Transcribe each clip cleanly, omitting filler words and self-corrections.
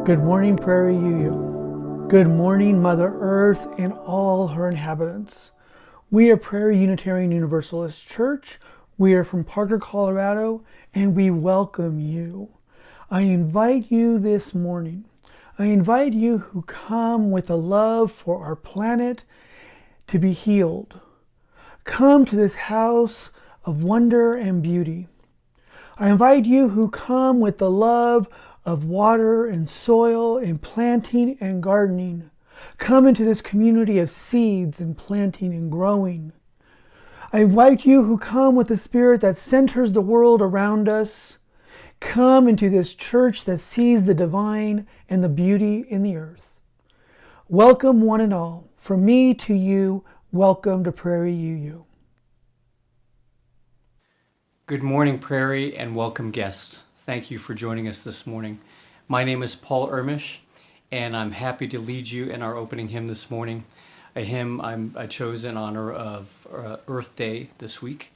Good morning, Prairie UU. Good morning, Mother Earth and all her inhabitants. We are Prairie Unitarian Universalist Church. We are from Parker, Colorado, and we welcome you. I invite you this morning. I invite you who come with a love for our planet to be healed. Come to this house of wonder and beauty. I invite you who come with the love of water and soil and planting and gardening. Come into this community of seeds and planting and growing. I invite you who come with the spirit that centers the world around us. Come into this church that sees the divine and the beauty in the earth. Welcome one and all. From me to you, welcome to Prairie UU. Good morning, Prairie, and welcome guests. Thank you for joining us this morning. My name is Paul Irmish, and I'm happy to lead you in our opening hymn this morning, a hymn I chose in honor of Earth Day this week,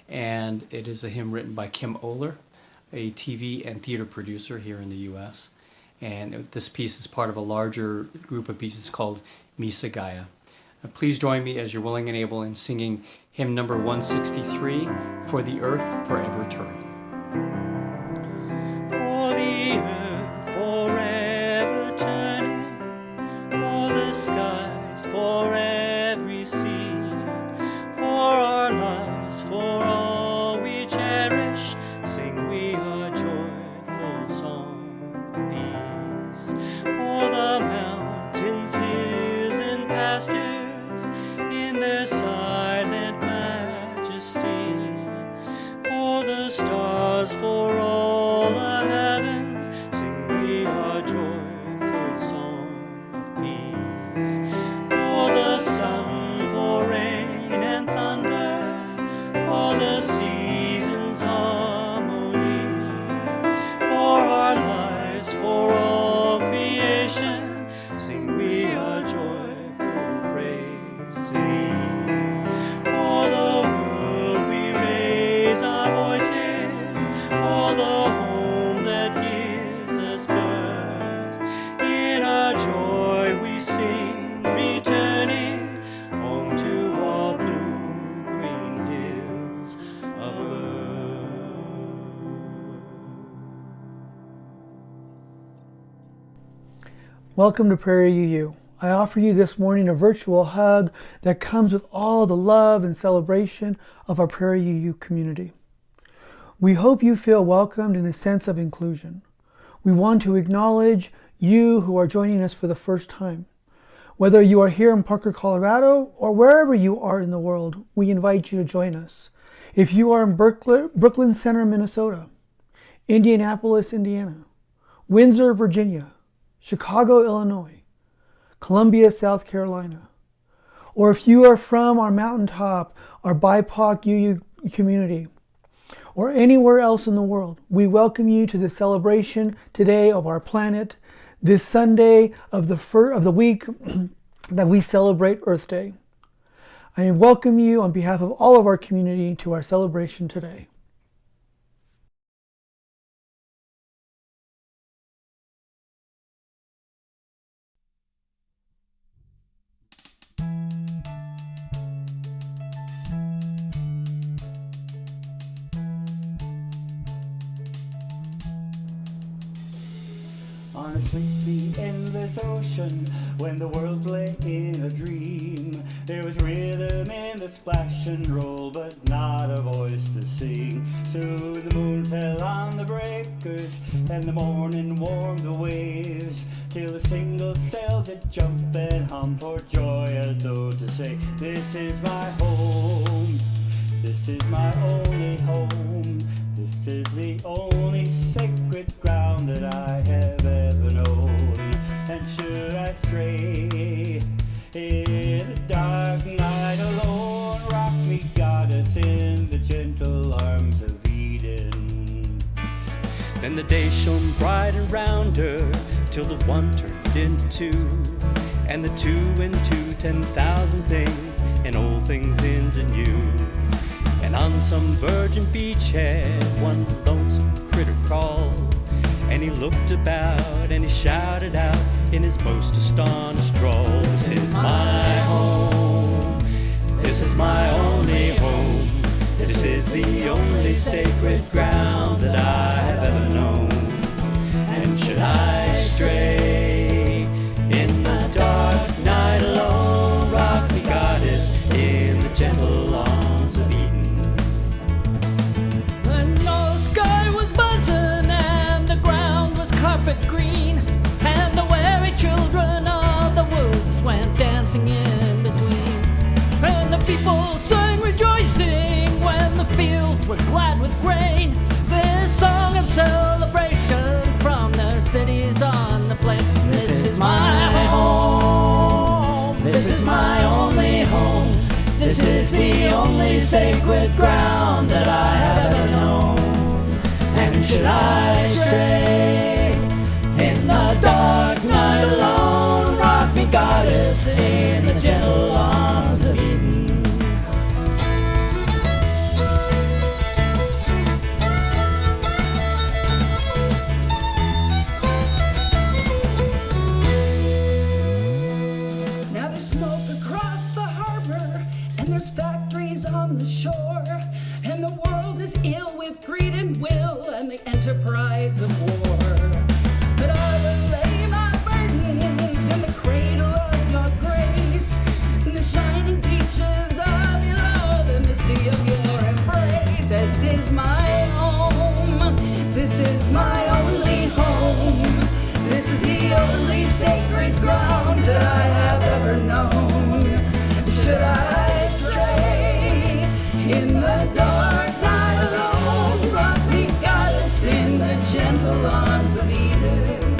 and it is a hymn written by Kim Oler, a TV and theater producer here in the U.S., and this piece is part of a larger group of pieces called Misa Gaia. Please join me as you're willing and able in singing hymn number 163, For the Earth Forever Turning. For the earth forever turning, for the skies for every sea, for our lives, for all we cherish, sing we a joyful song of peace. For the mountains, hills, and pastures, in their silent majesty, for the stars, for all the heavens, sing we our joyful song of peace. For the sun, for rain and thunder, for the seasons' harmony, for our lives, for all creation, sing we our joyful praise to thee. For the world we raise our voices, for the home that gives us birth. In our joy we sing, returning home to our blue green hills of earth. Welcome to Prairie UU. I offer you this morning a virtual hug that comes with all the love and celebration of our Prairie UU community. We hope you feel welcomed in a sense of inclusion. We want to acknowledge you who are joining us for the first time. Whether you are here in Parker, Colorado, or wherever you are in the world, we invite you to join us. If you are in Brooklyn Center, Minnesota, Indianapolis, Indiana, Windsor, Virginia, Chicago, Illinois, Columbia, South Carolina, or if you are from our mountaintop, our BIPOC UU community, or anywhere else in the world, we welcome you to the celebration today of our planet, this Sunday of the week that we celebrate Earth Day. I welcome you on behalf of all of our community to our celebration today. On a sleepy, endless ocean, when the world lay in a dream, there was rhythm in the splash and roll, but not a voice to sing. So the moon fell on the breakers, and the morning warmed the waves, till a single cell did jump and hum for joy, as though to say, this is my home, this is my only home, this is the only sacred ground that I have ever known. And should I stray in the dark night alone, rock me, goddess, in the gentle arms of Eden. Then the day shone bright around her, till the one turned into two, and the two into 10,000 things, and old things into new. And on some virgin beachhead, one lonesome critter crawled, and he looked about and he shouted out in his most astonished drawl, "This is my home, this is my only home, this is the only sacred ground that I have ever known. And should I stray in the dark night alone, rock me, goddess, in the gentle arms of Eden." And the sky was buzzing and the ground was carpet green, and the weary children of the woods went dancing in between. And the people sang rejoicing when the fields were glad with grain, this song of celebration from their cities on the plain. This is my home, this is my only home, this is the only sacred ground that I have ever known. And should I stray in the dark night alone, rock me, goddess, in the gentle arms of Eden. Now there's smoke across the harbor, and there's factories on the shore, and the world is ill with greed and will and the enterprise of war. But I will lay my burdens in the cradle of your grace, in the shining beaches of your love and the sea of your embrace. This is my home, this is my only home, this is the only sacred ground that I have ever known. Should I stray in the dark night alone, rock me, goddess, in the gentle arms of Eden.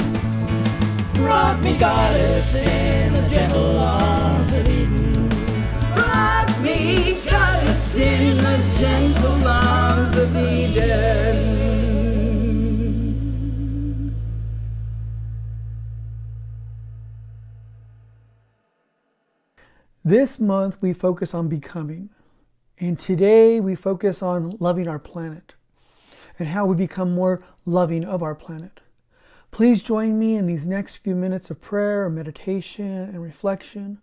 Rock me, goddess, in the gentle arms of Eden. Rock me, goddess, in the gentle arms of Eden. This month we focus on becoming, and today we focus on loving our planet and how we become more loving of our planet. Please join me in these next few minutes of prayer, meditation, and reflection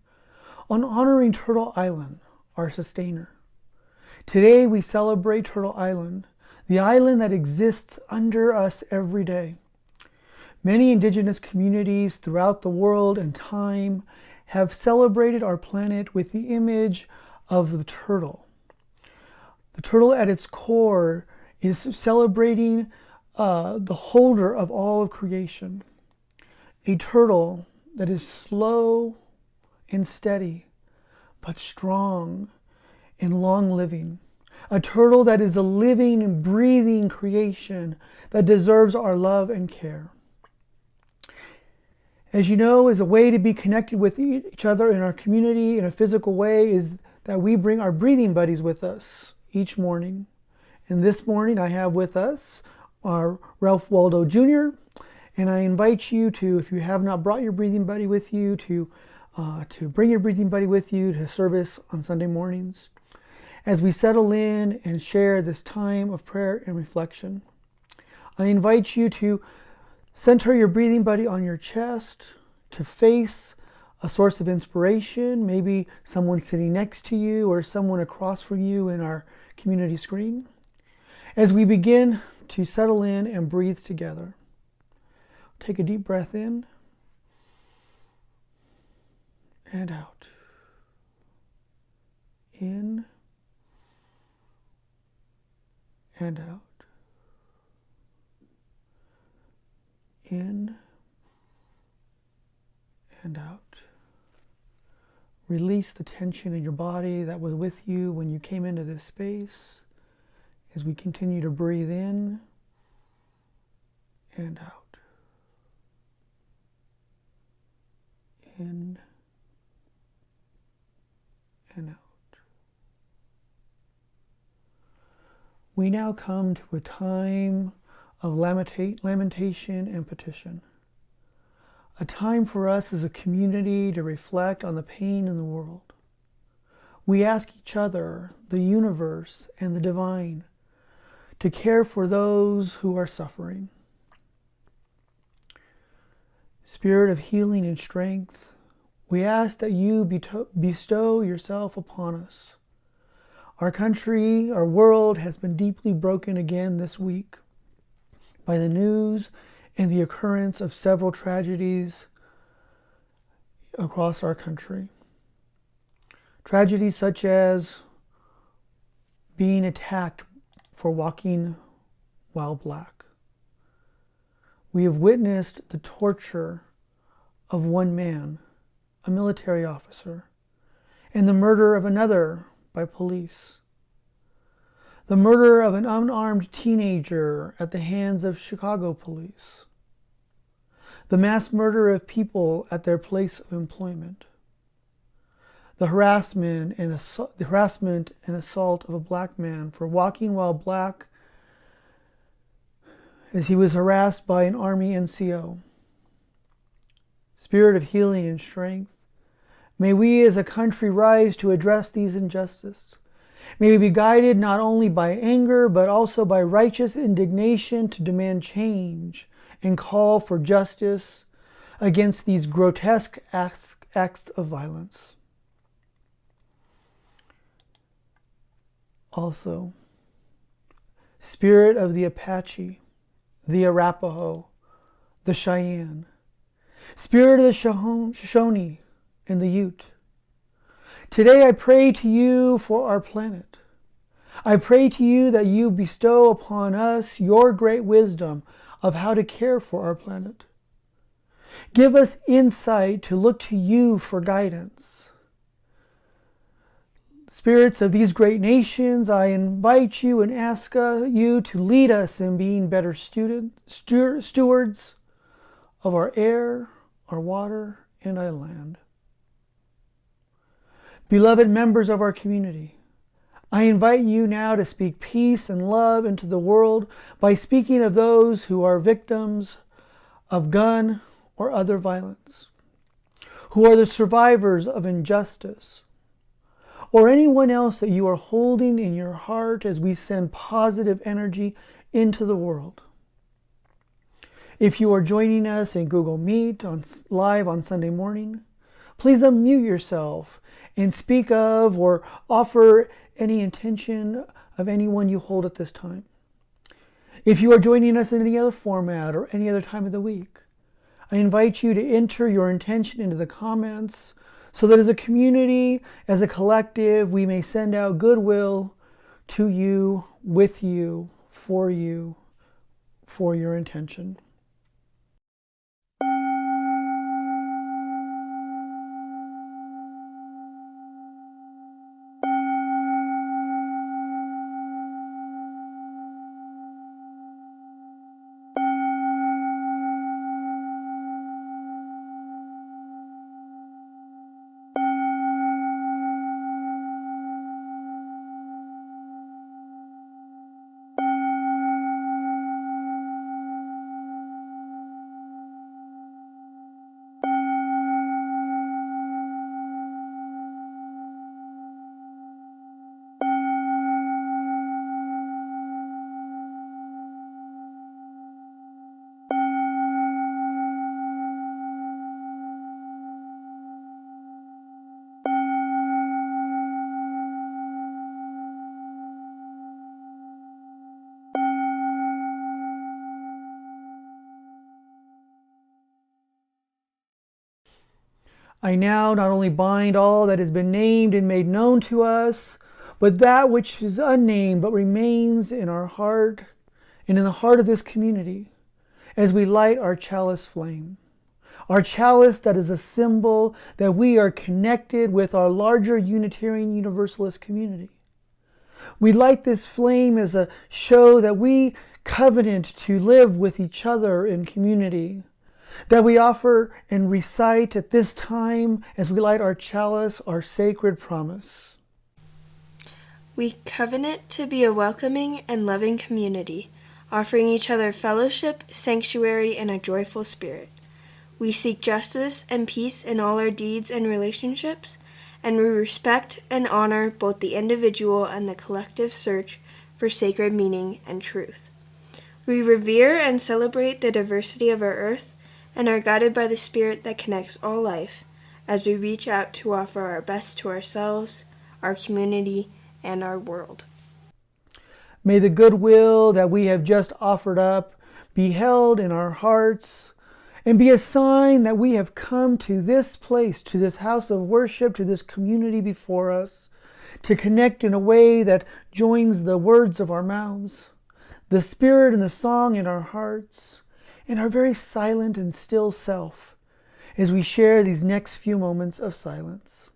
on honoring Turtle Island, our sustainer. Today we celebrate Turtle Island, the island that exists under us every day. Many indigenous communities throughout the world and time have celebrated our planet with the image of the turtle. The turtle at its core is celebrating the holder of all of creation. A turtle that is slow and steady, but strong and long living. A turtle that is a living and breathing creation that deserves our love and care. As you know, as a way to be connected with each other in our community in a physical way is that we bring our breathing buddies with us each morning. And this morning I have with us our Ralph Waldo Jr. And I invite you to, if you have not brought your breathing buddy with you, to bring your breathing buddy with you to service on Sunday mornings as we settle in and share this time of prayer and reflection. I invite you to center your breathing buddy on your chest, to face a source of inspiration, maybe someone sitting next to you or someone across from you in our community screen, as we begin to settle in and breathe together. Take a deep breath in and out. In and out. In and out. Release the tension in your body that was with you when you came into this space as we continue to breathe in and out. In and out. We now come to a time of lamentation and petition. A time for us as a community to reflect on the pain in the world. We ask each other, the universe, and the divine to care for those who are suffering. Spirit of healing and strength, we ask that you bestow yourself upon us. Our country, our world has been deeply broken again this week by the news and the occurrence of several tragedies across our country. Tragedies such as being attacked for walking while black. We have witnessed the torture of one man, a military officer, and the murder of another by police. The murder of an unarmed teenager at the hands of Chicago police. The mass murder of people at their place of employment. The harassment and assault of a black man for walking while black as he was harassed by an Army NCO. Spirit of healing and strength, may we as a country rise to address these injustices. May we be guided not only by anger, but also by righteous indignation to demand change and call for justice against these grotesque acts of violence. Also, Spirit of the Apache, the Arapaho, the Cheyenne, Spirit of the Shoshone and the Ute. Today I pray to you for our planet. I pray to you that you bestow upon us your great wisdom of how to care for our planet. Give us insight to look to you for guidance. Spirits of these great nations, I invite you and ask you to lead us in being better stewards of our air, our water, and our land. Beloved members of our community, I invite you now to speak peace and love into the world by speaking of those who are victims of gun or other violence, who are the survivors of injustice, or anyone else that you are holding in your heart as we send positive energy into the world. If you are joining us in Google Meet live on Sunday morning, please unmute yourself and speak of or offer any intention of anyone you hold at this time. If you are joining us in any other format or any other time of the week, I invite you to enter your intention into the comments so that as a community, as a collective, we may send out goodwill to you, with you, for your intention. I now not only bind all that has been named and made known to us, but that which is unnamed but remains in our heart and in the heart of this community as we light our chalice flame. Our chalice that is a symbol that we are connected with our larger Unitarian Universalist community. We light this flame as a show that we covenant to live with each other in community, that we offer and recite at this time as we light our chalice our sacred promise. We covenant to be a welcoming and loving community, offering each other fellowship, sanctuary, and a joyful spirit. We seek justice and peace in all our deeds and relationships, and we respect and honor both the individual and the collective search for sacred meaning and truth. We revere and celebrate the diversity of our earth and are guided by the Spirit that connects all life as we reach out to offer our best to ourselves, our community, and our world. May the goodwill that we have just offered up be held in our hearts and be a sign that we have come to this place, to this house of worship, to this community before us, to connect in a way that joins the words of our mouths, the spirit and the song in our hearts, and our very silent and still self as we share these next few moments of silence.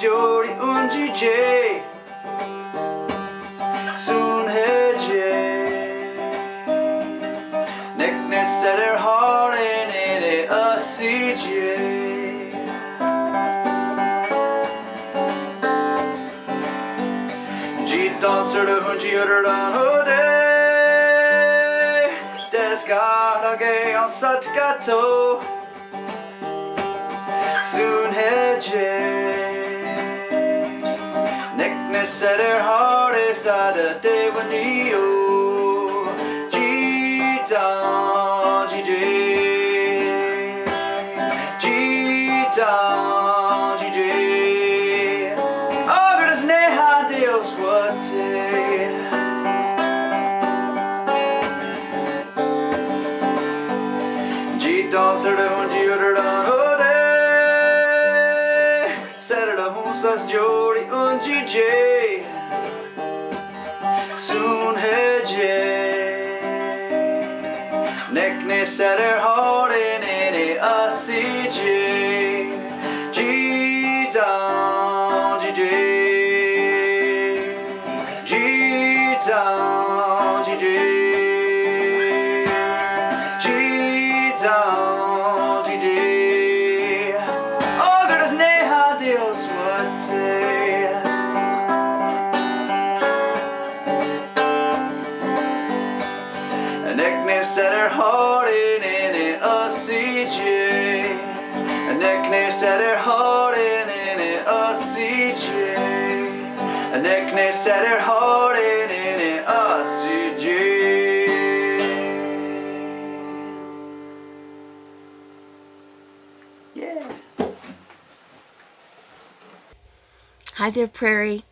Jodi unji je soon heje neckness at her heart and in it a CJ Jeet danser de unji dan hode des garage en satkato soon heje Set her heart inside the day when you G-Town, G-J G-Town, G-J Oh, goodness, neha Dios, what G-Town, ser de un G-Town, That's Jodi and GJ soon heje neckness at her heart and in it a CJ G-Town, GJ G-Town, GJ G-Town, GJ Oh goodness, neha Dios Set her heart in it a CJ a neckness at her heart in it a CJ a neckness at her heart in it a CJ Yeah. Hi there, Prairie.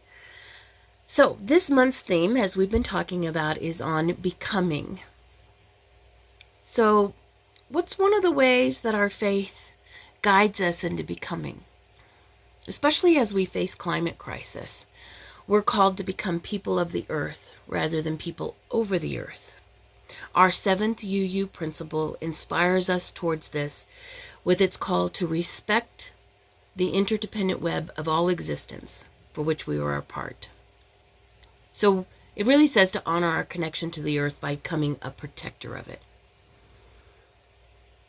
So this month's theme, as we've been talking about, is on becoming. So, what's one of the ways that our faith guides us into becoming? Especially as we face climate crisis, we're called to become people of the earth rather than people over the earth. Our 7th UU principle inspires us towards this with its call to respect the interdependent web of all existence for which we are a part. So, it really says to honor our connection to the earth by becoming a protector of it.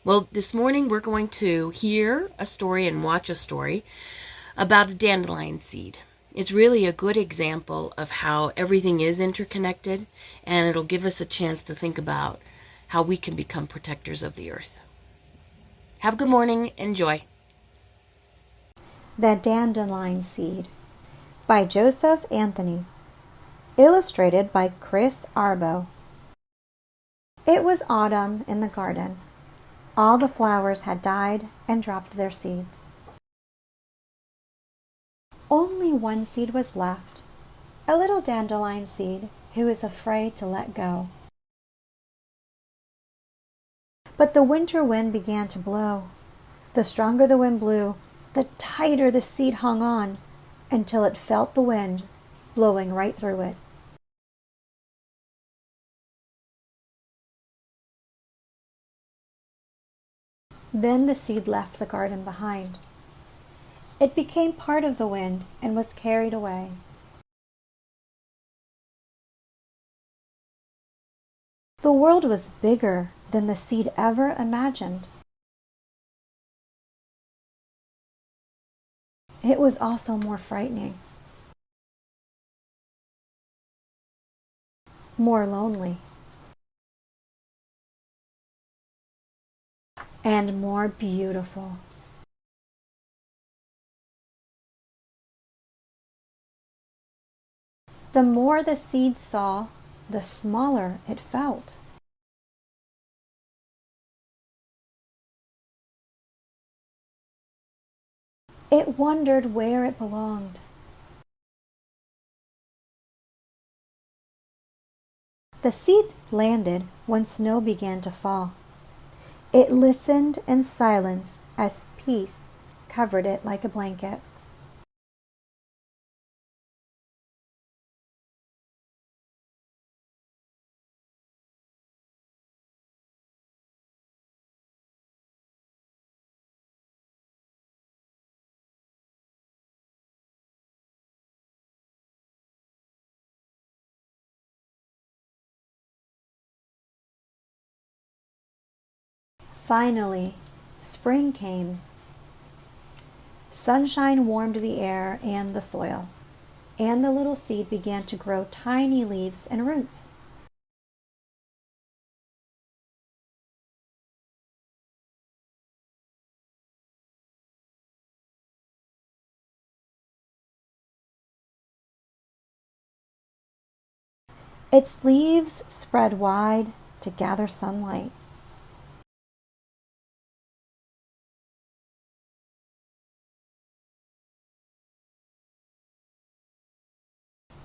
Well, this morning we're going to hear a story and watch a story about a dandelion seed. It's really a good example of how everything is interconnected, and it'll give us a chance to think about how we can become protectors of the earth. Have a good morning. Enjoy. The Dandelion Seed by Joseph Anthony. Illustrated by Chris Arbo. It was autumn in the garden. All the flowers had died and dropped their seeds. Only one seed was left, a little dandelion seed who is afraid to let go. But the winter wind began to blow. The stronger the wind blew, the tighter the seed hung on. until it felt the wind blowing right through it. Then the seed left the garden behind. It became part of the wind and was carried away. The world was bigger than the seed ever imagined. It was also more frightening, more lonely, and more beautiful. The more the seed saw, the smaller it felt. It wondered where it belonged. The seed landed when snow began to fall. It listened in silence as peace covered it like a blanket. Finally, spring came. Sunshine warmed the air and the soil, and the little seed began to grow tiny leaves and roots. Its leaves spread wide to gather sunlight.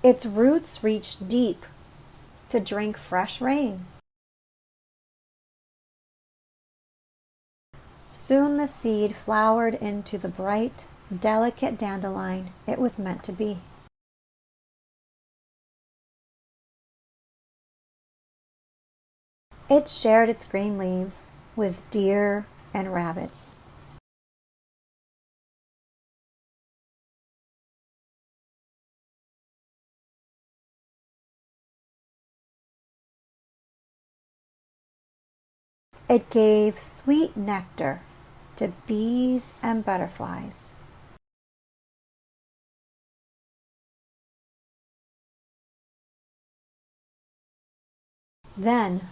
Its roots reached deep to drink fresh rain. Soon the seed flowered into the bright, delicate dandelion it was meant to be. It shared its green leaves with deer and rabbits. It gave sweet nectar to bees and butterflies. Then,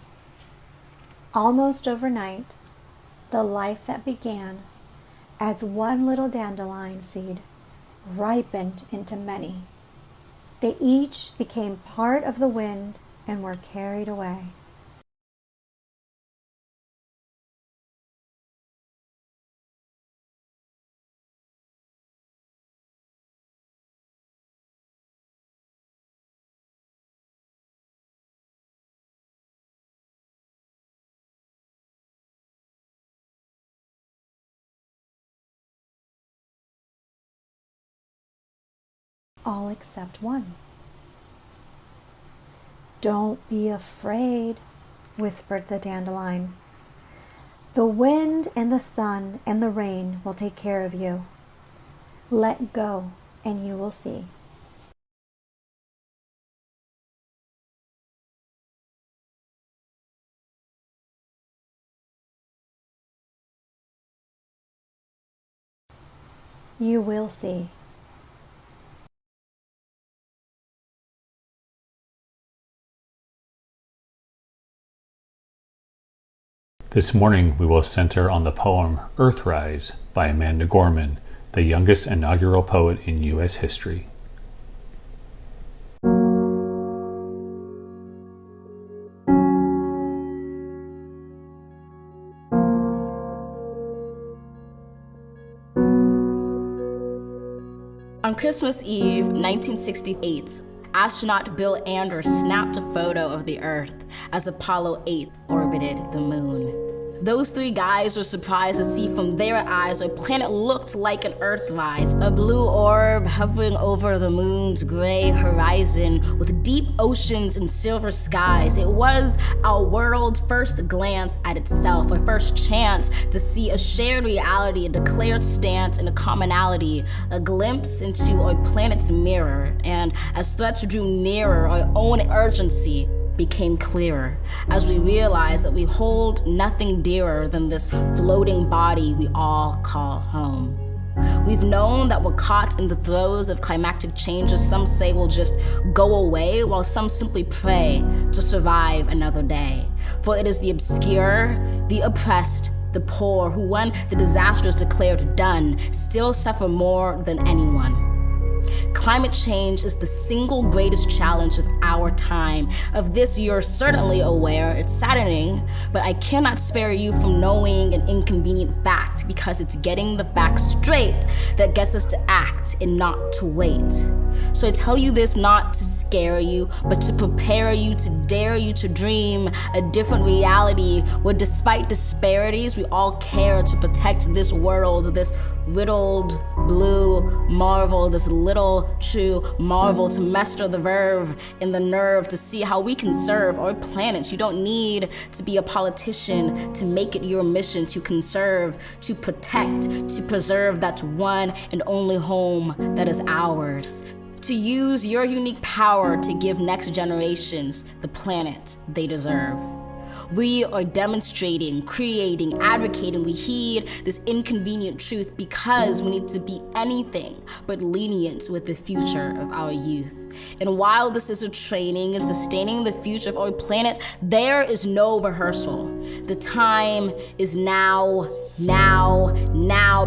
almost overnight, the life that began as one little dandelion seed ripened into many. They each became part of the wind and were carried away. All except one. "Don't be afraid," whispered the dandelion. "The wind and the sun and the rain will take care of you. Let go and you will see." You will see. This morning we will center on the poem Earthrise by Amanda Gorman, the youngest inaugural poet in U.S. history. On Christmas Eve, 1968, astronaut Bill Anders snapped a photo of the Earth as Apollo 8 orbited the moon. Those three guys were surprised to see from their eyes a planet looked like an Earthrise, a blue orb hovering over the moon's gray horizon with deep oceans and silver skies. It was our world's first glance at itself, our first chance to see a shared reality, a declared stance, and a commonality, a glimpse into our planet's mirror. And as threats drew nearer, our own urgency became clearer as we realized that we hold nothing dearer than this floating body we all call home. We've known that we're caught in the throes of climactic changes some say will just go away, while some simply pray to survive another day. For it is the obscure, the oppressed, the poor who, when the disaster is declared done, still suffer more than anyone. Climate change is the single greatest challenge of our time. Of this, you're certainly aware. It's saddening, but I cannot spare you from knowing an inconvenient fact, because it's getting the facts straight that gets us to act and not to wait. So I tell you this not to scare you, but to prepare you, to dare you to dream a different reality where, despite disparities, we all care to protect this world, this riddled blue marvel, this little true marvel, to master the verve and the nerve to see how we can serve our planet. You don't need to be a politician to make it your mission to conserve, to protect, to preserve that one and only home that is ours. To use your unique power to give next generations the planet they deserve. We are demonstrating, creating, advocating. We heed this inconvenient truth because we need to be anything but lenient with the future of our youth. And while this is a training in sustaining the future of our planet, there is no rehearsal. The time is now,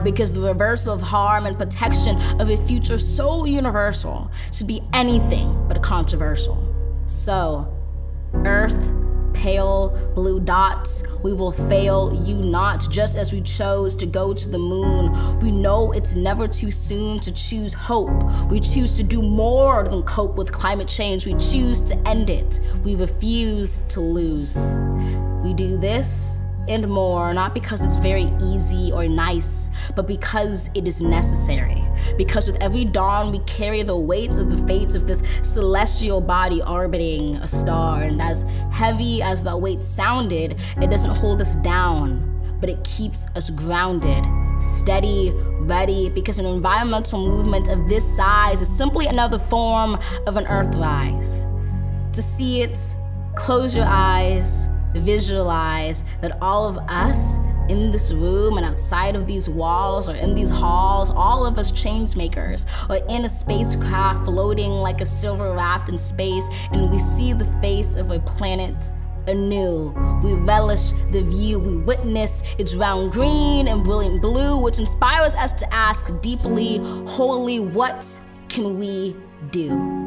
because the reversal of harm and protection of a future so universal should be anything but controversial. So, Earth, pale blue dots, we will fail you not. Just as we chose to go to the moon, we know it's never too soon to choose hope. We choose to do more than cope with climate change. We choose to end it. We refuse to lose. We do this and more, not because it's very easy or nice, but because it is necessary. Because with every dawn we carry the weight of the fates of this celestial body orbiting a star, and as heavy as that weight sounded, it doesn't hold us down, but it keeps us grounded, steady, ready, because an environmental movement of this size is simply another form of an Earthrise. To see it, close your eyes, visualize that all of us in this room and outside of these walls or in these halls, all of us change makers, or in a spacecraft floating like a silver raft in space, and we see the face of a planet anew. We relish the view, we witness its round green and brilliant blue, which inspires us to ask deeply, wholly, what can we do?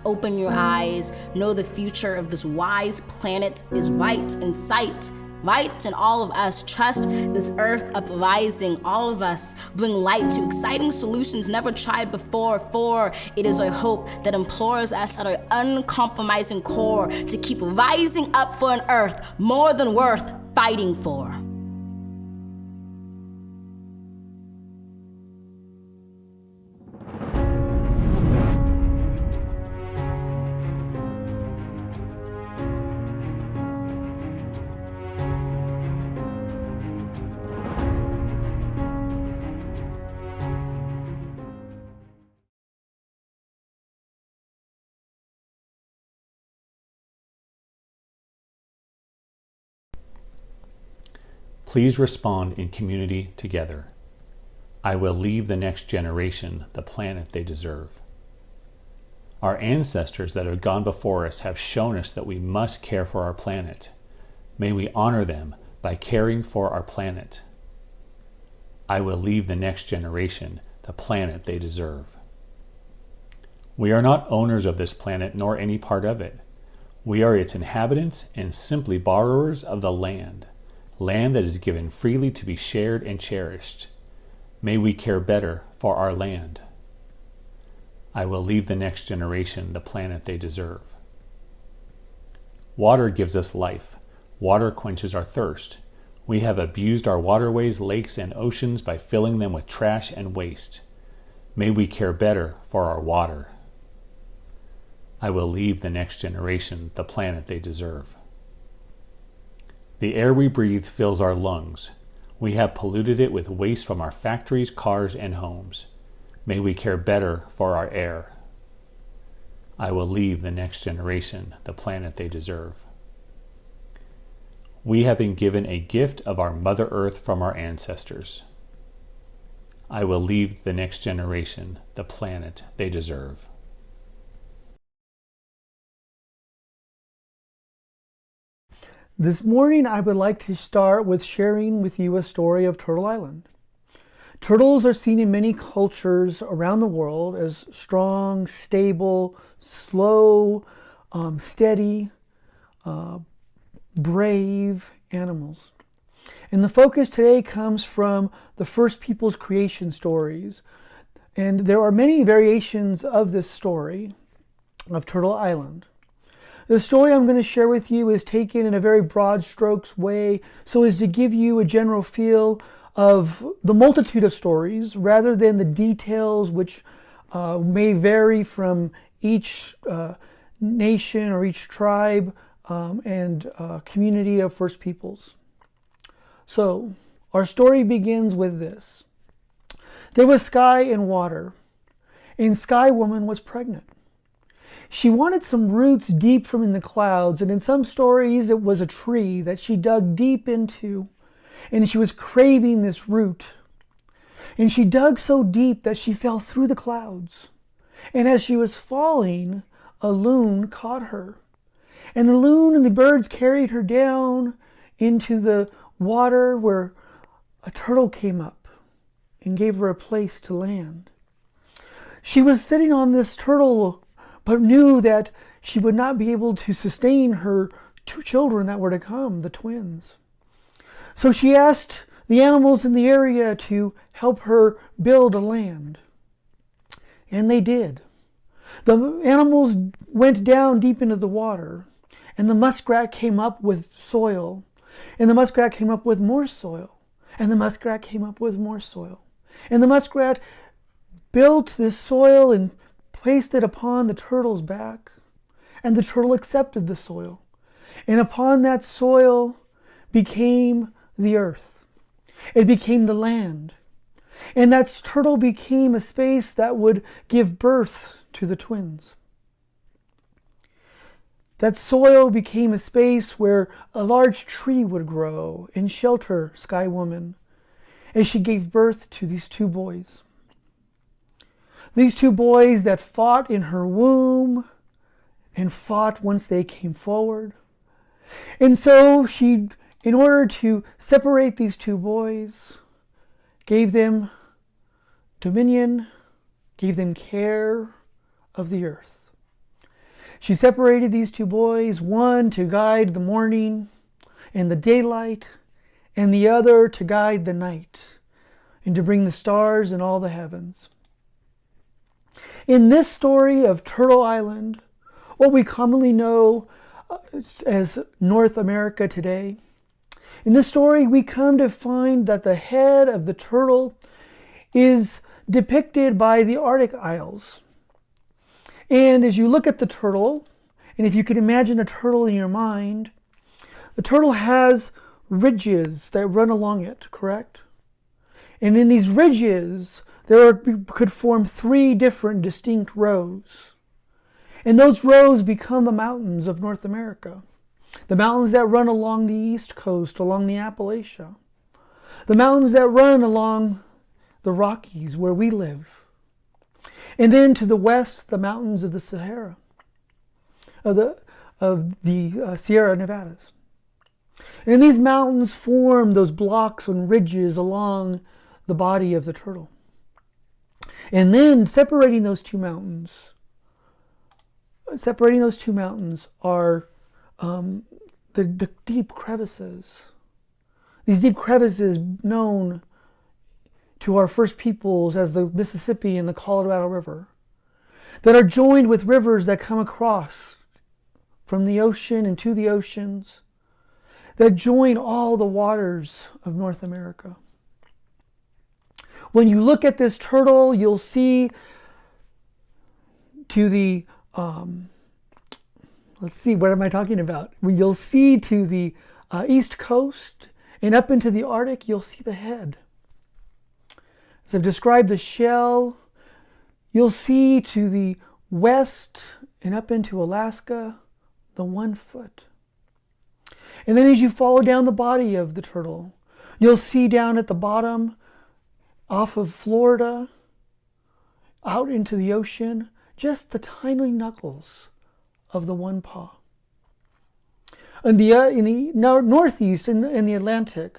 Open your eyes, know the future of this wise planet is right in sight, right in all of us. Trust this earth uprising, all of us bring light to exciting solutions never tried before, for it is our hope that implores us at our uncompromising core to keep rising up for an earth more than worth fighting for. Please respond in community together. I will leave the next generation the planet they deserve. Our ancestors that have gone before us have shown us that we must care for our planet. May we honor them by caring for our planet. I will leave the next generation the planet they deserve. We are not owners of this planet nor any part of it. We are its inhabitants and simply borrowers of the land that is given freely to be shared and cherished. May we care better for our land. I will leave the next generation the planet they deserve. Water gives us life. Water quenches our thirst. We have abused our waterways, lakes, and oceans by filling them with trash and waste. May we care better for our water. I will leave the next generation the planet they deserve. The air we breathe fills our lungs. We have polluted it with waste from our factories, cars, and homes. May we care better for our air. I will leave the next generation the planet they deserve. We have been given a gift of our Mother Earth from our ancestors. I will leave the next generation the planet they deserve. This morning, I would like to start with sharing with you a story of Turtle Island. Turtles are seen in many cultures around the world as strong, stable, slow, steady, brave animals. And the focus today comes from the First Peoples creation stories. And there are many variations of this story of Turtle Island. The story I'm going to share with you is taken in a very broad strokes way so as to give you a general feel of the multitude of stories rather than the details which may vary from each nation or each tribe and community of First Peoples. So, our story begins with this. There was sky and water, and Sky Woman was pregnant. She wanted some roots deep from in the clouds, and in some stories it was a tree that she dug deep into, and she was craving this root. And she dug so deep that she fell through the clouds. And as she was falling, a loon caught her. And the loon and the birds carried her down into the water where a turtle came up and gave her a place to land. She was sitting on this turtle but knew that she would not be able to sustain her two children that were to come, the twins. So she asked the animals in the area to help her build a land. And they did. The animals went down deep into the water, and the muskrat came up with soil, and the muskrat came up with more soil, and the muskrat came up with more soil. And the muskrat built this soil and placed it upon the turtle's back, and the turtle accepted the soil. And upon that soil became the earth. It became the land. And that turtle became a space that would give birth to the twins. That soil became a space where a large tree would grow and shelter Sky Woman as she gave birth to these two boys. These two boys that fought in her womb and fought once they came forward. And so she, in order to separate these two boys, gave them dominion, gave them care of the earth. She separated these two boys, one to guide the morning and the daylight, and the other to guide the night and to bring the stars and all the heavens. In this story of Turtle Island, what we commonly know as North America today, in this story we come to find that the head of the turtle is depicted by the Arctic Isles. And as you look at the turtle, and if you could imagine a turtle in your mind, the turtle has ridges that run along it, correct? And in these ridges, could form three different distinct rows. And those rows become the mountains of North America. The mountains that run along the east coast, along the Appalachia. The mountains that run along the Rockies, where we live. And then to the west, the mountains of the Sahara, of the Sierra Nevadas. And these mountains form those blocks and ridges along the body of the turtle. And then separating those two mountains are the deep crevices. These deep crevices known to our First Peoples as the Mississippi and the Colorado River, that are joined with rivers that come across from the ocean and to the oceans, that join all the waters of North America. When you look at this turtle, you'll see to the, let's see, what am I talking about? When you'll see to the east coast and up into the Arctic, you'll see the head. As I've described the shell, you'll see to the west and up into Alaska, the 1 foot. And then as you follow down the body of the turtle, you'll see down at the bottom, off of Florida, out into the ocean, just the tiny knuckles of the one paw. In the northeast, in the Atlantic,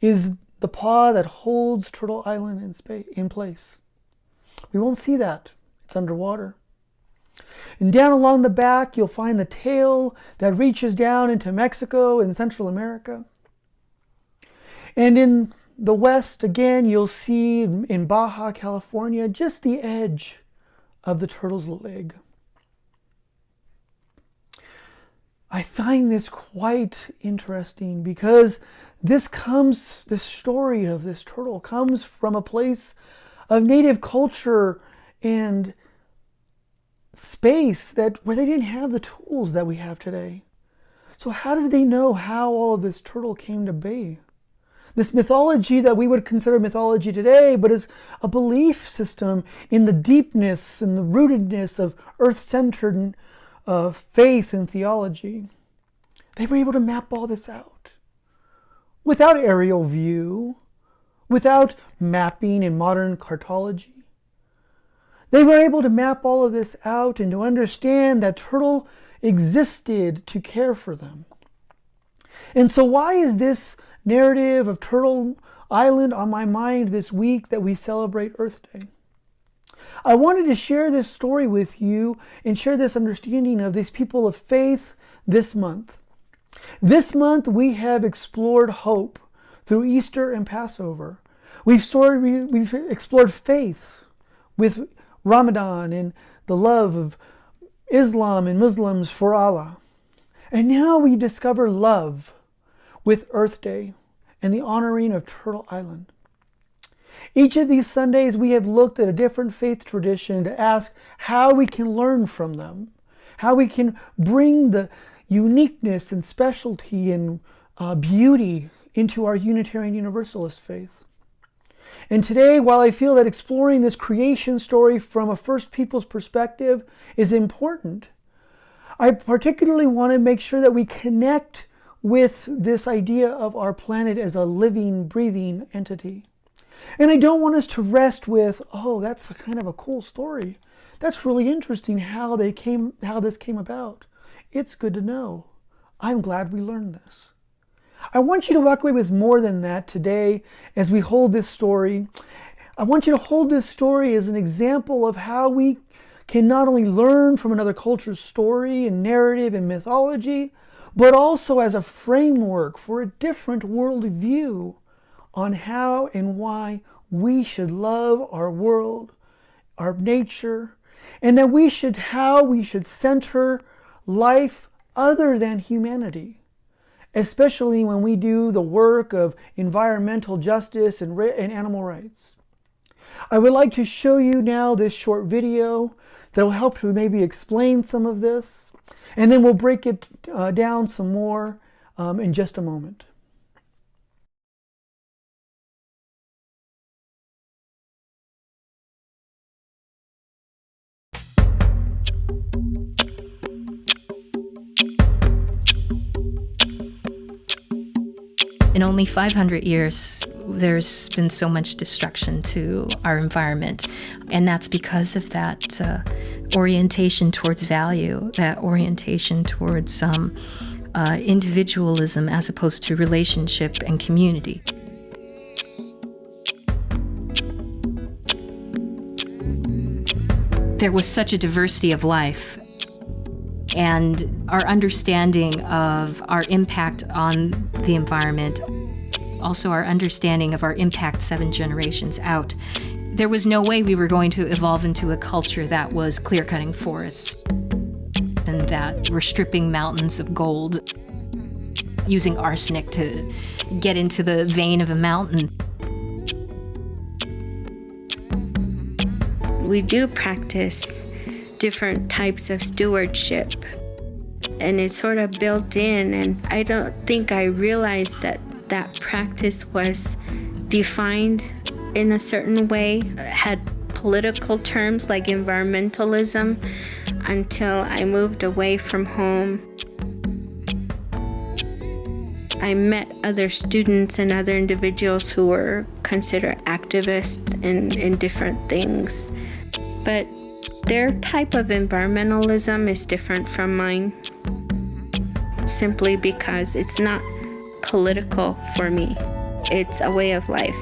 is the paw that holds Turtle Island in place. We won't see that. It's underwater. And down along the back, you'll find the tail that reaches down into Mexico and Central America. And in the west, again, you'll see in Baja, California, just the edge of the turtle's leg. I find this quite interesting because this story of this turtle comes from a place of native culture and space where they didn't have the tools that we have today. So how did they know how all of this turtle came to be? This mythology that we would consider mythology today, but is a belief system in the deepness and the rootedness of earth-centered faith and theology. They were able to map all this out without aerial view, without mapping in modern cartology. They were able to map all of this out and to understand that turtle existed to care for them. And so why is this narrative of Turtle Island on my mind this week that we celebrate Earth Day? I wanted to share this story with you and share this understanding of these people of faith this month. This month we have explored hope through Easter and Passover. We've explored faith with Ramadan and the love of Islam and Muslims for Allah. And now we discover love with Earth Day and the honoring of Turtle Island. Each of these Sundays we have looked at a different faith tradition to ask how we can learn from them, how we can bring the uniqueness and specialty and beauty into our Unitarian Universalist faith. And today, while I feel that exploring this creation story from a First Peoples perspective is important, I particularly want to make sure that we connect with this idea of our planet as a living, breathing entity. And I don't want us to rest with, oh, that's a kind of a cool story. That's really interesting how this came about. It's good to know. I'm glad we learned this. I want you to walk away with more than that today as we hold this story. I want you to hold this story as an example of how we can not only learn from another culture's story and narrative and mythology, but also as a framework for a different worldview on how and why we should love our world, our nature, and how we should center life other than humanity, especially when we do the work of environmental justice and animal rights. I would like to show you now this short video that will help to maybe explain some of this, and then we'll break it down some more in just a moment. In only 500 years, there's been so much destruction to our environment, and that's because of that orientation towards value, that orientation towards individualism as opposed to relationship and community. There was such a diversity of life, and our understanding of our impact on the environment, also our understanding of our impact 7 generations out. There was no way we were going to evolve into a culture that was clear-cutting forests and that were stripping mountains of gold. using arsenic to get into the vein of a mountain. We do practice different types of stewardship, and it's sort of built in, and I don't think I realized that that practice was defined in a certain way, had political terms like environmentalism, until I moved away from home. I met other students and other individuals who were considered activists in different things. But their type of environmentalism is different from mine, simply because it's not political for me. It's a way of life.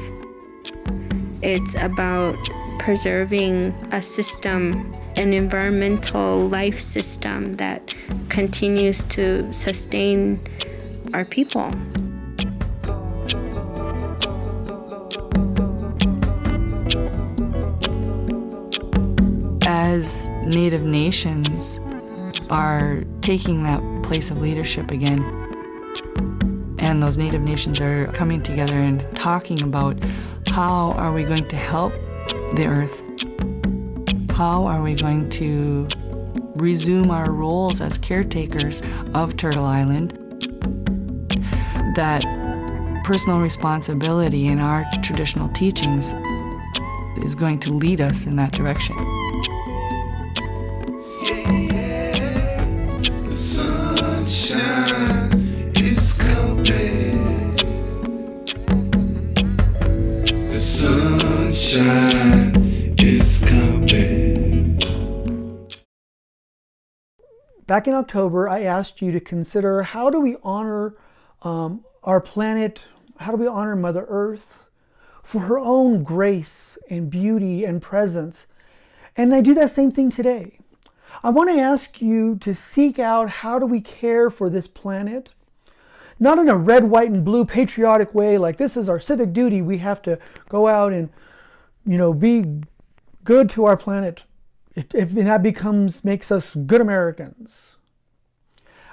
It's about preserving a system, an environmental life system that continues to sustain our people. As Native nations are taking that place of leadership again, and those Native nations are coming together and talking about how are we going to help the earth? How are we going to resume our roles as caretakers of Turtle Island? That personal responsibility in our traditional teachings is going to lead us in that direction. The sunshine is coming. The sunshine is coming. Back in October, I asked you to consider how do we honor our planet, how do we honor Mother Earth for her own grace and beauty and presence. And I do that same thing today. I want to ask you to seek out how do we care for this planet, not in a red, white, and blue patriotic way, like this is our civic duty, we have to go out and, be good to our planet, if that makes us good Americans.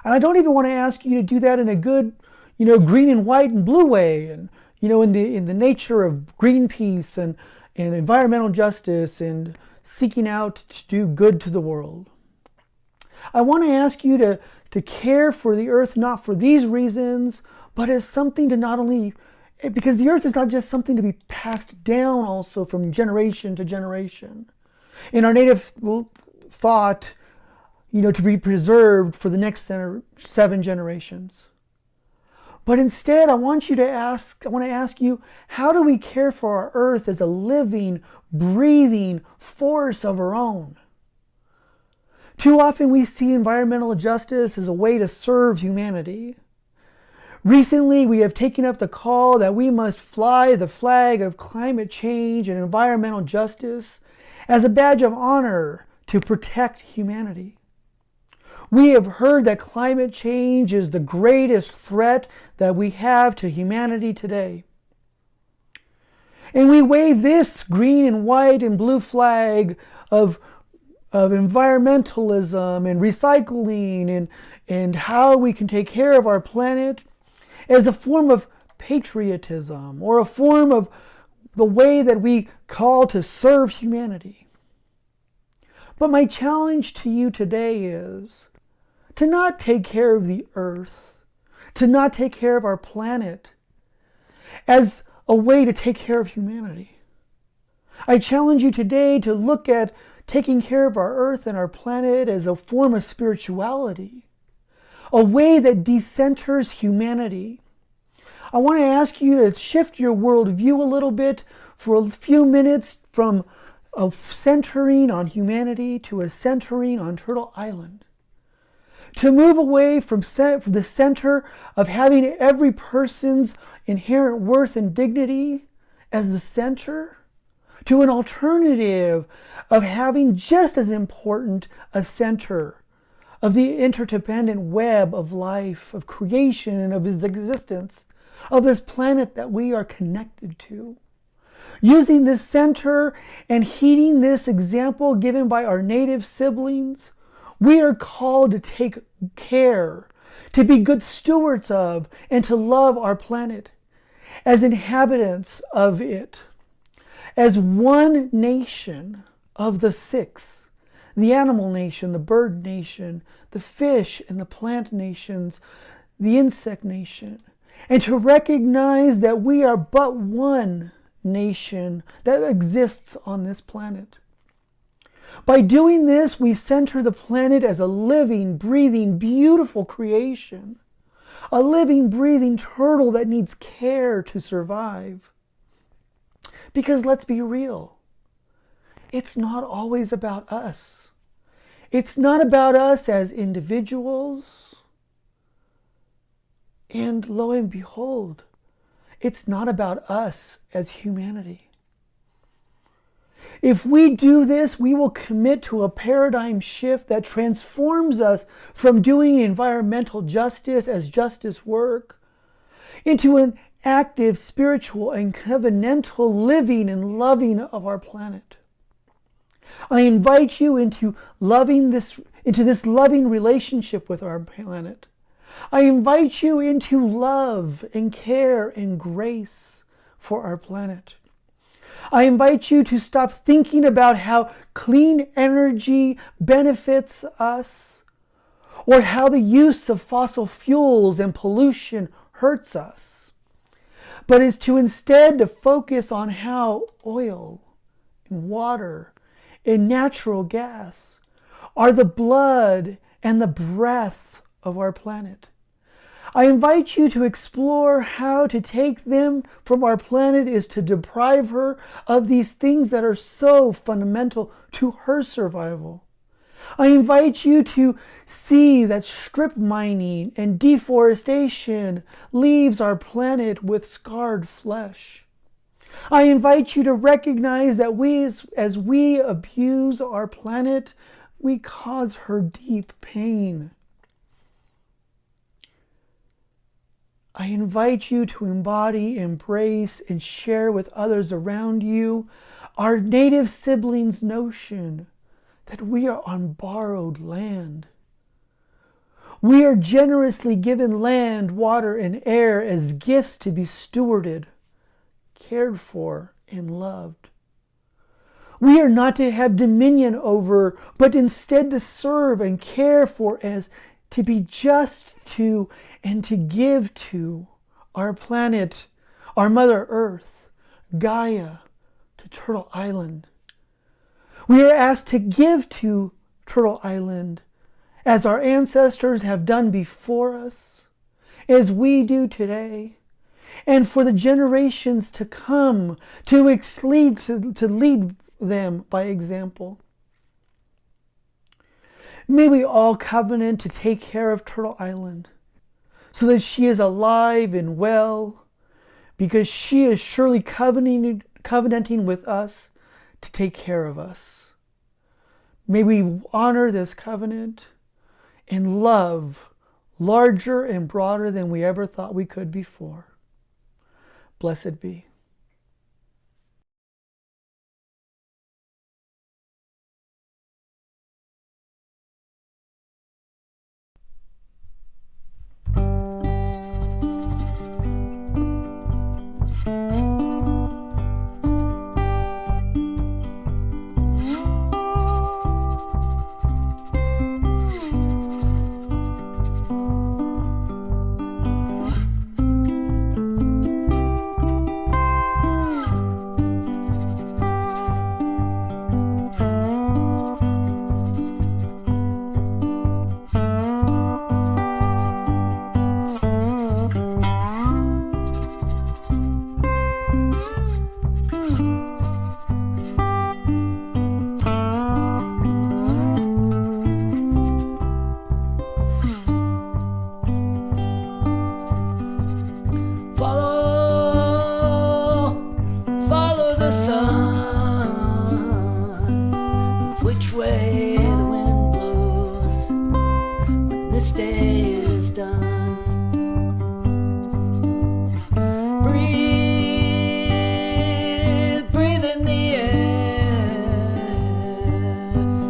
And I don't even want to ask you to do that in a good, green and white and blue way, and, in the nature of Greenpeace and environmental justice and seeking out to do good to the world. I want to ask you to care for the earth, not for these reasons, but as something to not only, because the earth is not just something to be passed down also from generation to generation. In our native thought, to be preserved for the next 7 generations. But instead, I want to ask you, how do we care for our earth as a living, breathing force of our own? Too often we see environmental justice as a way to serve humanity. Recently, we have taken up the call that we must fly the flag of climate change and environmental justice as a badge of honor to protect humanity. We have heard that climate change is the greatest threat that we have to humanity today. And we wave this green and white and blue flag of environmentalism and recycling and how we can take care of our planet as a form of patriotism or a form of the way that we call to serve humanity. But my challenge to you today is to not take care of the earth, to not take care of our planet as a way to take care of humanity. I challenge you today to look at taking care of our earth and our planet as a form of spirituality, a way that decenters humanity. I want to ask you to shift your worldview a little bit for a few minutes from a centering on humanity to a centering on Turtle Island. To move away from the center of having every person's inherent worth and dignity as the center, to an alternative of having just as important a center of the interdependent web of life, of creation, of its existence, of this planet that we are connected to. Using this center and heeding this example given by our native siblings, we are called to take care, to be good stewards of, and to love our planet as inhabitants of it, as one nation of the six, the animal nation, the bird nation, the fish and the plant nations, the insect nation, and to recognize that we are but one nation that exists on this planet. By doing this, we center the planet as a living, breathing, beautiful creation, a living, breathing turtle that needs care to survive. Because let's be real, it's not always about us. It's not about us as individuals. And lo and behold, it's not about us as humanity. If we do this, we will commit to a paradigm shift that transforms us from doing environmental justice as justice work into an active, spiritual, and covenantal living and loving of our planet. I invite you into this loving relationship with our planet. I invite you into love and care and grace for our planet. I invite you to stop thinking about how clean energy benefits us or how the use of fossil fuels and pollution hurts us, but is to instead to focus on how oil and water and natural gas are the blood and the breath of our planet. I invite you to explore how to take them from our planet is to deprive her of these things that are so fundamental to her survival. I invite you to see that strip mining and deforestation leaves our planet with scarred flesh. I invite you to recognize that as we abuse our planet, we cause her deep pain. I invite you to embody, embrace, and share with others around you our native siblings' notion that we are on borrowed land. We are generously given land, water, and air as gifts to be stewarded, cared for, and loved. We are not to have dominion over, but instead to serve and care for, as to be just to and to give to our planet, our Mother Earth, Gaia, to Turtle Island. We are asked to give to Turtle Island as our ancestors have done before us, as we do today, and for the generations to come to lead them by example. May we all covenant to take care of Turtle Island so that she is alive and well, because she is surely covenanting with us to take care of us. May we honor this covenant in love larger and broader than we ever thought we could before. Blessed be.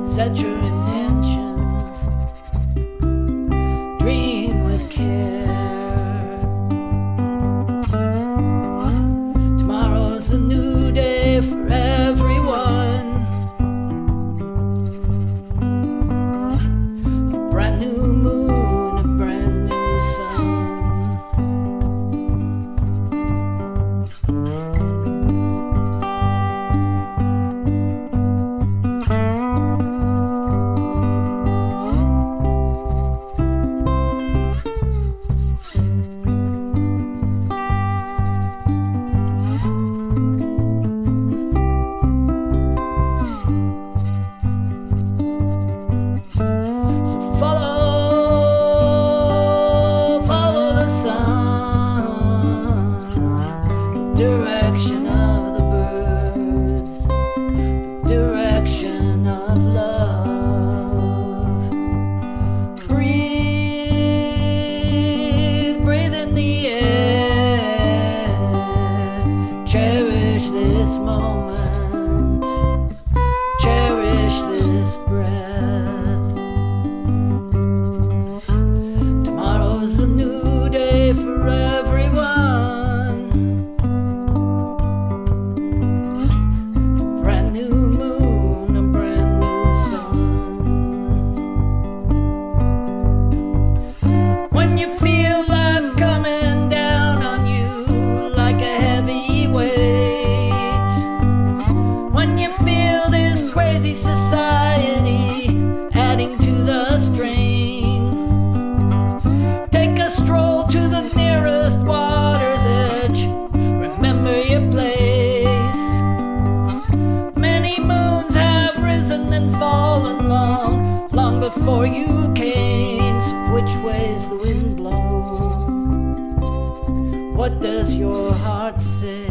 Set your intentions, dream with Cherish this breath. Tomorrow's a new day for everyone. Brand new moon, a brand new sun. When you feel life coming down on you like a heavy weight, when you feel this crazy society adding to the strain, take a stroll to the nearest water's edge. Remember your place. Many moons have risen and fallen long, long before you came. So which way's the wind blow? What does your heart say?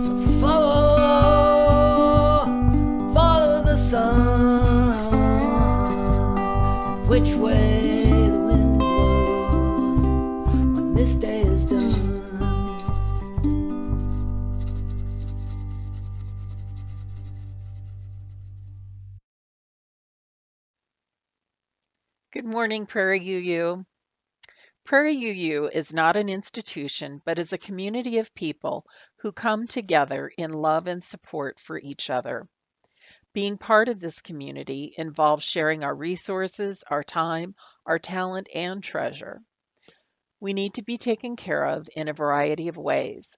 So follow the sun, which way the wind blows when this day is done. Good morning, Prairie UU. Prairie UU is not an institution, but is a community of people who come together in love and support for each other. Being part of this community involves sharing our resources, our time, our talent, and treasure. We need to be taken care of in a variety of ways.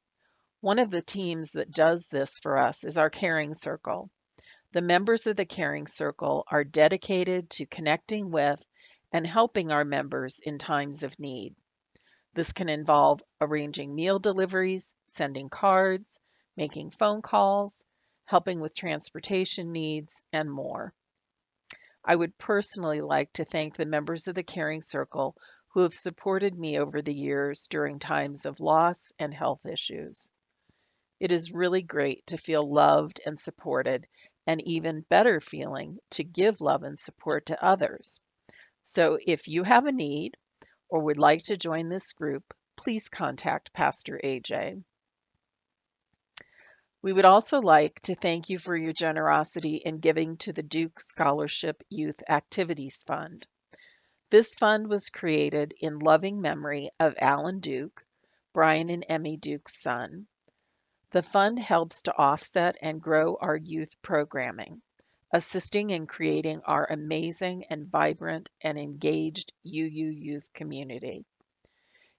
One of the teams that does this for us is our Caring Circle. The members of the Caring Circle are dedicated to connecting with and helping our members in times of need. This can involve arranging meal deliveries, sending cards, making phone calls, helping with transportation needs, and more. I would personally like to thank the members of the Caring Circle who have supported me over the years during times of loss and health issues. It is really great to feel loved and supported, and even better feeling to give love and support to others. So if you have a need or would like to join this group, please contact Pastor AJ. We would also like to thank you for your generosity in giving to the Duke Scholarship Youth Activities Fund. This fund was created in loving memory of Alan Duke, Brian and Emmy Duke's son. The fund helps to offset and grow our youth programming, assisting in creating our amazing and vibrant and engaged UU youth community.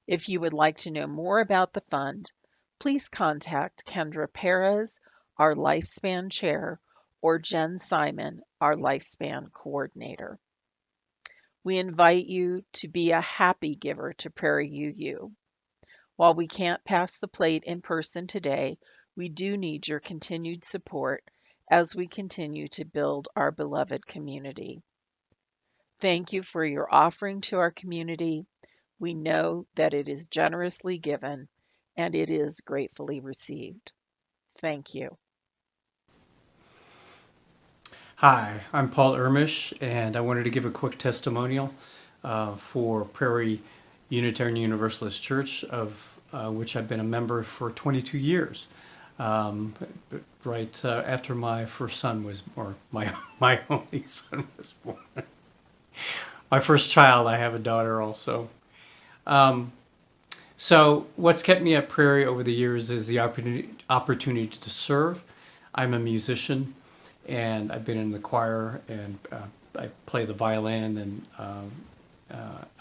If you would like to know more about the fund, please contact Kendra Perez, our Lifespan Chair, or Jen Simon, our Lifespan Coordinator. We invite you to be a happy giver to Prairie UU. While we can't pass the plate in person today, we do need your continued support as we continue to build our beloved community. Thank you for your offering to our community. We know that it is generously given and it is gratefully received. Thank you. Hi, I'm Paul Irmish, and I wanted to give a quick testimonial for Prairie Unitarian Universalist Church, of which I've been a member for 22 years. Right after my first son was, or my only son was born. My first child, I have a daughter also. So what's kept me at Prairie over the years is the opportunity to serve. I'm a musician, and I've been in the choir, and I play the violin, and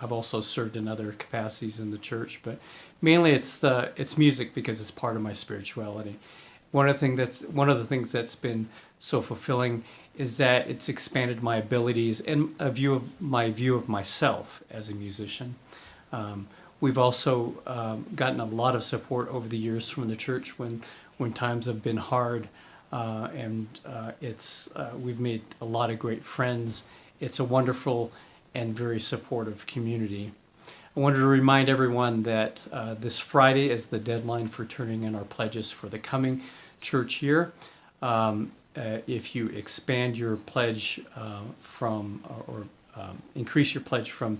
I've also served in other capacities in the church. But mainly it's music, because it's part of my spirituality. One of the things that's been so fulfilling is that it's expanded my abilities and my view of myself as a musician. We've also gotten a lot of support over the years from the church when times have been hard, and we've made a lot of great friends. It's a wonderful and very supportive community. I wanted to remind everyone that this Friday is the deadline for turning in our pledges for the coming church year. If you expand your pledge or increase your pledge from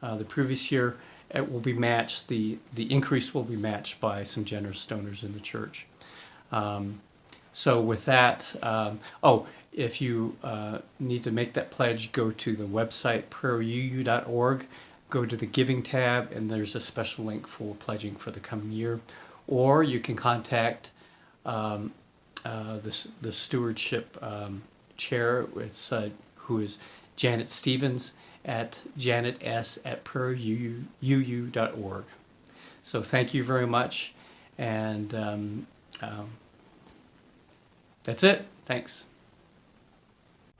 the previous year, it will be matched. The increase will be matched by some generous donors in the church. So with that, if you need to make that pledge, go to the website prairieu.org, go to the Giving tab, and there's a special link for pledging for the coming year. Or you can contact the stewardship chair, who is Janet Stevens, at janets@prairieu.org. So thank you very much, and that's it. Thanks.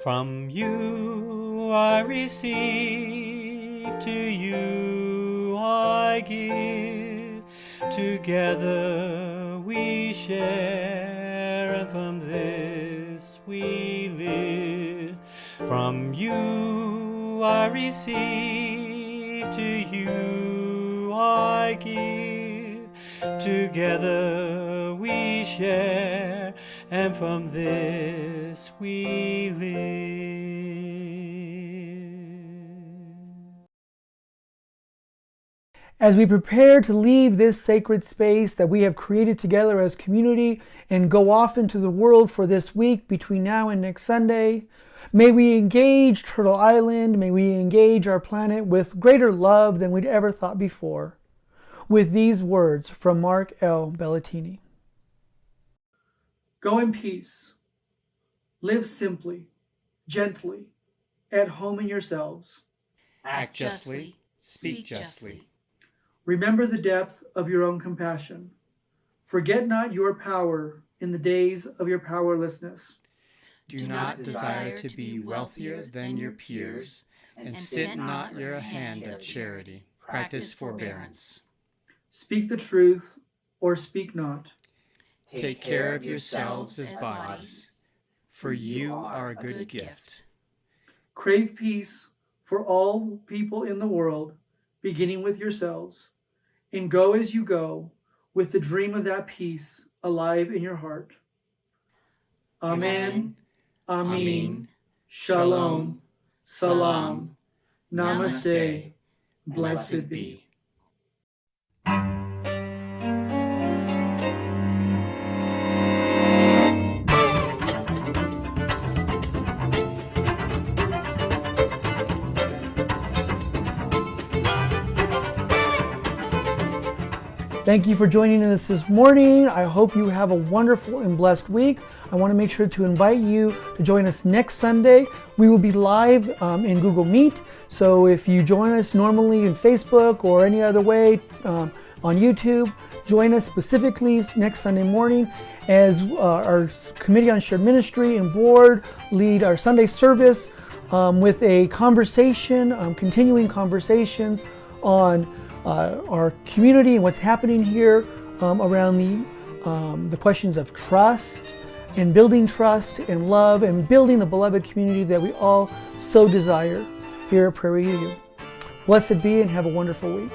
From you I receive, to you I give. Together we share, and from this we live. From you I receive, to you I give. Together we share, and from this we live. As we prepare to leave this sacred space that we have created together as community and go off into the world for this week between now and next Sunday, may we engage Turtle Island, may we engage our planet with greater love than we'd ever thought before. With these words from Mark L. Bellatini. Go in peace. Live simply, gently, at home in yourselves. Act justly, speak justly. Remember the depth of your own compassion. Forget not your power in the days of your powerlessness. Do not desire to be wealthier than your peers, and stint not your hand of charity. Practice forbearance. Speak the truth or speak not. Take care of yourselves as bodies, for you are a good gift. Crave peace for all people in the world, beginning with yourselves, and go as you go with the dream of that peace alive in your heart. Amen. Amin. Shalom. Salam. Namaste. Blessed be. Thank you for joining us this morning. I hope you have a wonderful and blessed week. I want to make sure to invite you to join us next Sunday. We will be live in Google Meet. So if you join us normally in Facebook or any other way on YouTube, join us specifically next Sunday morning as our Committee on Shared Ministry and Board lead our Sunday service with a conversation, continuing conversations on our community and what's happening here around the questions of trust and building trust and love and building the beloved community that we all so desire here at Prairie UU. Blessed be and have a wonderful week.